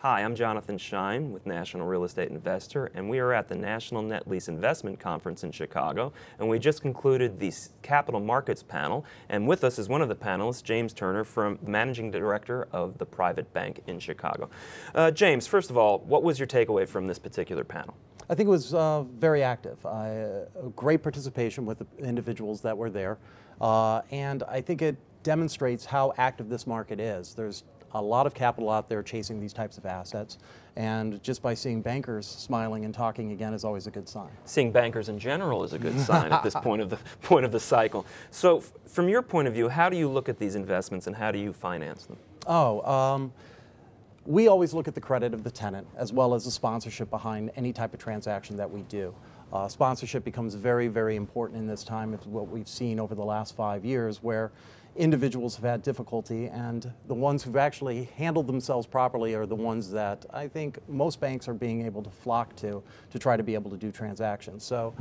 Hi, I'm Jonathan Schein with National Real Estate Investor, and we are at the National Net Lease Investment Conference in Chicago, and we just concluded the Capital Markets panel, and with us is one of the panelists, James Turner, the Managing Director of the PrivateBank in Chicago. James, first of all, what was your takeaway from this particular panel? I think it was very active. Great participation with the individuals that were there, and I think it demonstrates how active this market is. There's a lot of capital out there chasing these types of assets, and just by seeing bankers smiling and talking again is always a good sign. Seeing bankers in general is a good sign at this point of the cycle. So, from your point of view, how do you look at these investments and how do you finance them? We always look at the credit of the tenant as well as the sponsorship behind any type of transaction that we do. Sponsorship becomes very, very important in this time. It's what we've seen over the last 5 years, where individuals have had difficulty, and the ones who've actually handled themselves properly are the ones that I think most banks are being able to flock to try to be able to do transactions. So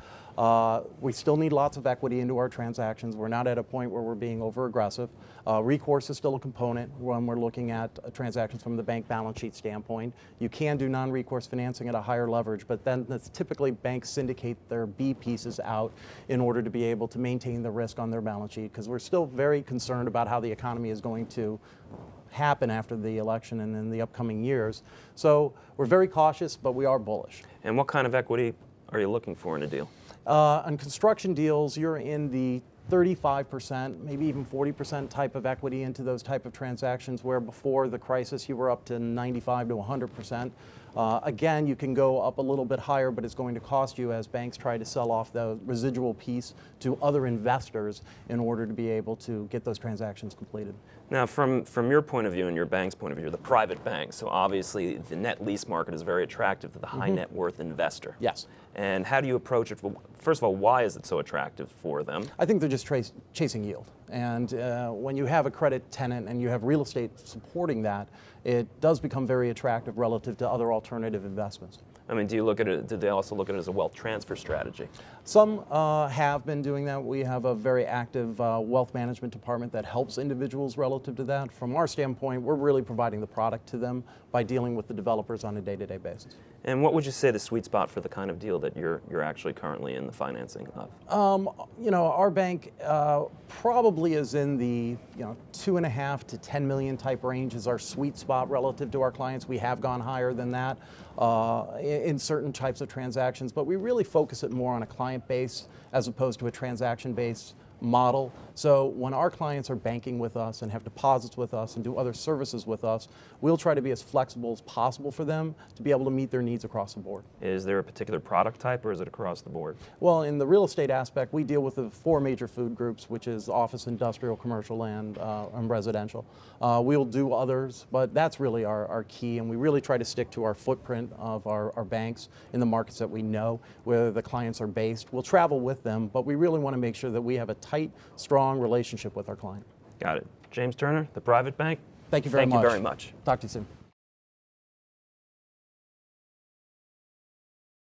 we still need lots of equity into our transactions. We're not at a point where we're being over aggressive. Recourse is still a component when we're looking at transactions from the bank balance sheet standpoint. You can do non-recourse financing at a higher leverage, but then that's typically banks syndicate their B pieces out in order to be able to maintain the risk on their balance sheet, because we're still very concerned about how the economy is going to happen after the election and in the upcoming years. So we're very cautious, but we are bullish. And what kind of equity are you looking for in a deal? On construction deals, you're in the 35%, maybe even 40% type of equity into those type of transactions, where before the crisis you were up to 95 to 100%. Again, you can go up a little bit higher, but it's going to cost you as banks try to sell off the residual piece to other investors in order to be able to get those transactions completed. Now, from your point of view and your bank's point of view, the private bank, so obviously the net lease market is very attractive to the high net worth investor. Yes. And how do you approach it? First of all, why is it so attractive for them? I think they're just chasing yield. And when you have a credit tenant and you have real estate supporting that, it does become very attractive relative to other alternative investments. I mean, do you look at it, did they also look at it as a wealth transfer strategy? Some have been doing that. We have a very active wealth management department that helps individuals relative to that. From our standpoint, we're really providing the product to them by dealing with the developers on a day-to-day basis. And what would you say the sweet spot for the kind of deal that you're actually currently in the financing of? You know, our bank probably is in the $2.5 to $10 million type range is our sweet spot relative to our clients. We have gone higher than that in certain types of transactions, but we really focus it more on a client base as opposed to a transaction base model. So when our clients are banking with us and have deposits with us and do other services with us, we'll try to be as flexible as possible for them to be able to meet their needs across the board. Is there a particular product type, or is it across the board? Well, in the real estate aspect, we deal with the 4 major food groups, which is office, industrial, commercial, and residential. We'll do others, but that's really our key, and we really try to stick to our footprint of our banks in the markets that we know, where the clients are based. We'll travel with them, but we really want to make sure that we have a tight, strong relationship with our client. Got it. James Turner, the PrivateBank. Thank you very much. Thank you very much. Talk to you soon.